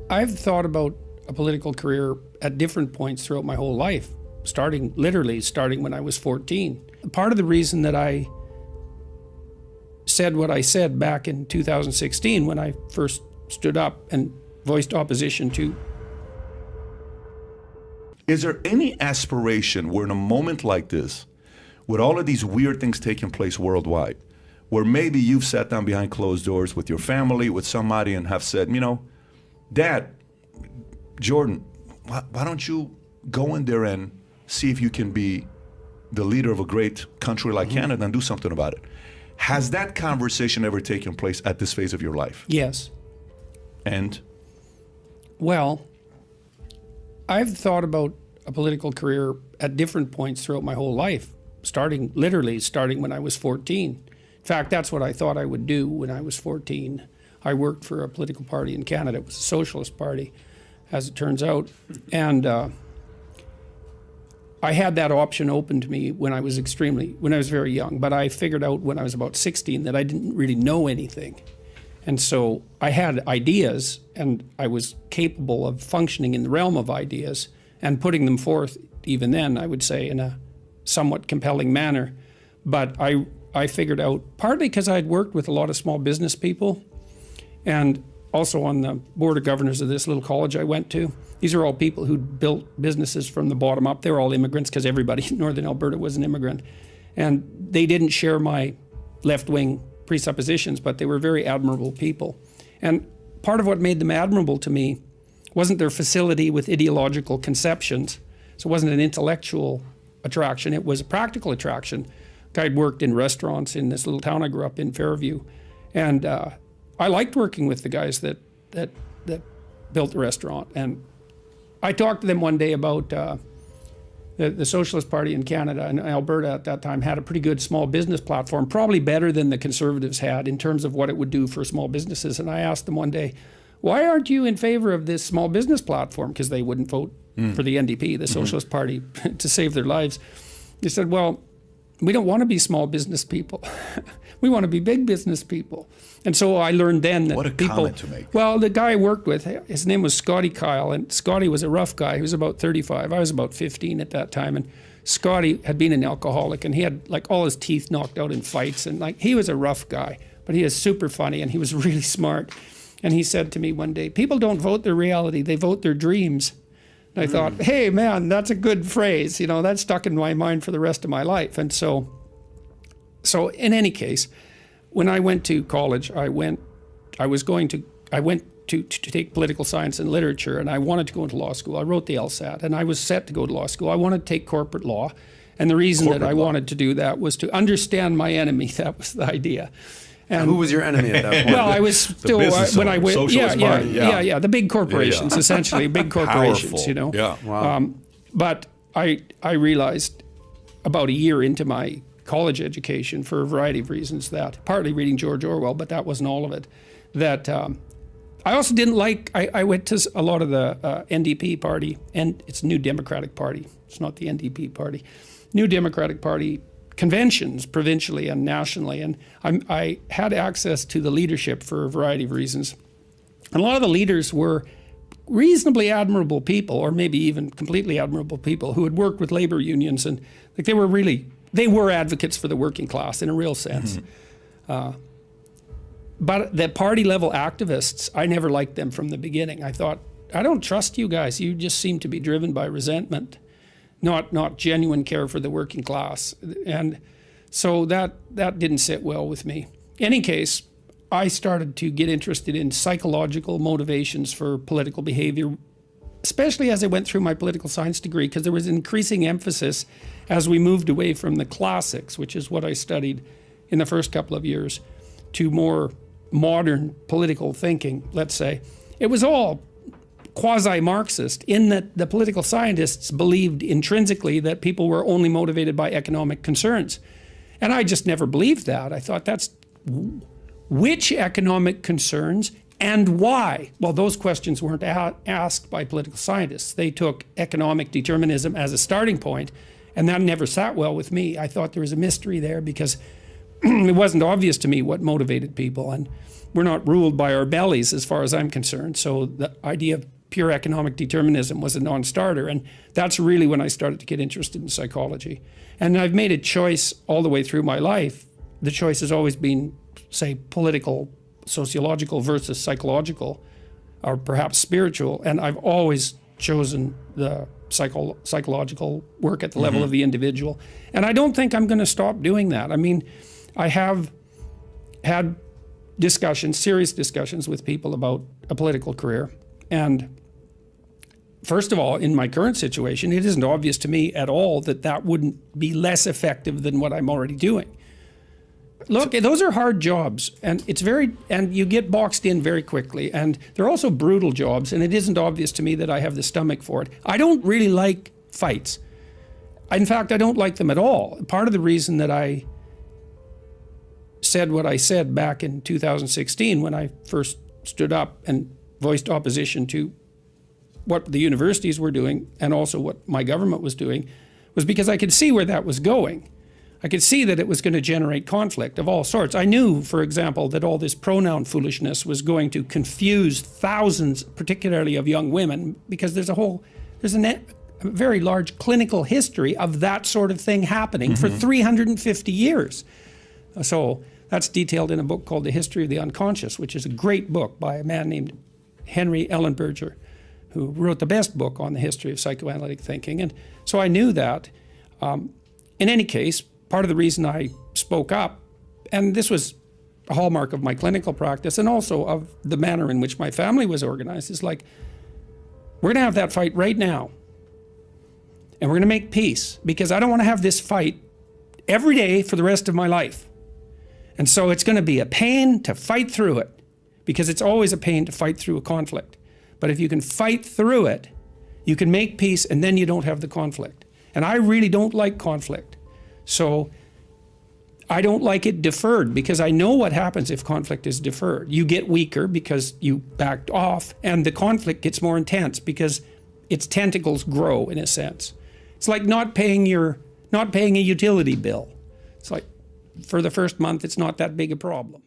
I've thought about a political career at different points throughout my whole life, literally starting when I was 14. Part of the reason that I said what I said back in 2016 when I first stood up and voiced opposition to. Is there any aspiration where in a moment like this, with all of these weird things taking place worldwide, where maybe you've sat down behind closed doors with your family, with somebody, and have said, you know, Dad, Jordan, why don't you go in there and see if you can be the leader of a great country like Canada and do something about it? Has that conversation ever taken place at this phase of your life? Yes. And? Well, I've thought about a political career at different points throughout my whole life, literally starting when I was 14. In fact, that's what I thought I would do when I was 14. I worked for a political party in Canada. It was a socialist party, as it turns out. And I had that option open to me when I was very young. But I figured out when I was about 16 that I didn't really know anything. And so I had ideas, and I was capable of functioning in the realm of ideas and putting them forth, even then, I would say, in a somewhat compelling manner. But I figured out, partly because I'd worked with a lot of small business people, and also on the board of governors of this little college I went to. These are all people who'd built businesses from the bottom up. They were all immigrants, because everybody in Northern Alberta was an immigrant. And they didn't share my left-wing presuppositions, but they were very admirable people. And part of what made them admirable to me wasn't their facility with ideological conceptions. So it wasn't an intellectual attraction, it was a practical attraction. I'd worked in restaurants in this little town I grew up in, Fairview. And I liked working with the guys that built the restaurant. And I talked to them one day about the Socialist Party in Canada, and Alberta at that time had a pretty good small business platform, probably better than the Conservatives had in terms of what it would do for small businesses. And I asked them one day, why aren't you in favor of this small business platform? Because they wouldn't vote for the NDP, the Socialist Party, to save their lives. They said, well, we don't want to be small business people. We want to be big business people. And so I learned then that what a comment to make. Well, the guy I worked with, his name was Scotty Kyle, and Scotty was a rough guy. He was about 35. I was about 15 at that time. And Scotty had been an alcoholic, and he had like all his teeth knocked out in fights. And like, he was a rough guy, but he was super funny, and he was really smart. And he said to me one day, people don't vote their reality, they vote their dreams. And I thought, hey, man, that's a good phrase. You know, that stuck in my mind for the rest of my life. And so in any case, when I went to college, I went to take political science and literature, and I wanted to go into law school. I wrote the LSAT, and I was set to go to law school. I wanted to take corporate law. And the reason that I wanted to do that was to understand my enemy. That was the idea. And who was your enemy at that point? Well, I was still when I went. Socialist Party, yeah, the big corporations, essentially, big corporations. Powerful. You know. Yeah. Wow. But I realized about a year into my college education, for a variety of reasons, that partly reading George Orwell, but that wasn't all of it. That I also didn't like. I went to a lot of the NDP party, and it's New Democratic Party. It's not the NDP party. New Democratic Party conventions, provincially and nationally, and I had access to the leadership for a variety of reasons. And a lot of the leaders were reasonably admirable people, or maybe even completely admirable people, who had worked with labor unions, and like they were advocates for the working class in a real sense. But the party level activists, I never liked them from the beginning. I thought, I don't trust you guys. You just seem to be driven by resentment, not genuine care for the working class. And so that didn't sit well with me. In any case, I started to get interested in psychological motivations for political behavior, especially as I went through my political science degree, because there was an increasing emphasis as we moved away from the classics, which is what I studied in the first couple of years, to more modern political thinking, let's say. It was all quasi-Marxist in that the political scientists believed intrinsically that people were only motivated by economic concerns. And I just never believed that. I thought, that's which economic concerns and why? Well, those questions weren't asked by political scientists. They took economic determinism as a starting point, and that never sat well with me. I thought there was a mystery there because it wasn't obvious to me what motivated people. And not ruled by our bellies as far as I'm concerned. So the idea of pure economic determinism was a non-starter. And that's really when I started to get interested in psychology. And I've made a choice all the way through my life. The choice has always been, say, political, sociological versus psychological, or perhaps spiritual. And I've always chosen the psychological work at the level of the individual. And I don't think I'm going to stop doing that. I mean, I have had discussions, serious discussions with people about a political career. And first of all, in my current situation, it isn't obvious to me at all that that wouldn't be less effective than what I'm already doing. Look, those are hard jobs, and you get boxed in very quickly, and they're also brutal jobs, and it isn't obvious to me that I have the stomach for it. I don't really like fights. In fact, I don't like them at all. Part of the reason that I said what I said back in 2016 when I first stood up and voiced opposition to what the universities were doing and also what my government was doing was because I could see where that was going. I could see that it was going to generate conflict of all sorts. I knew, for example, that all this pronoun foolishness was going to confuse thousands, particularly of young women, because there's a very large clinical history of that sort of thing happening for 350 years. So that's detailed in a book called The History of the Unconscious, which is a great book by a man named Henry Ellenberger, who wrote the best book on the history of psychoanalytic thinking. And so I knew that. In any case, part of the reason I spoke up, and this was a hallmark of my clinical practice and also of the manner in which my family was organized, is like, we're going to have that fight right now. And we're going to make peace, because I don't want to have this fight every day for the rest of my life. And so it's going to be a pain to fight through it, because it's always a pain to fight through a conflict. But if you can fight through it, you can make peace, and then you don't have the conflict. And I really don't like conflict. So I don't like it deferred, because I know what happens if conflict is deferred. You get weaker because you backed off, and the conflict gets more intense because its tentacles grow, in a sense. It's like not paying a utility bill. It's like, for the first month, it's not that big a problem.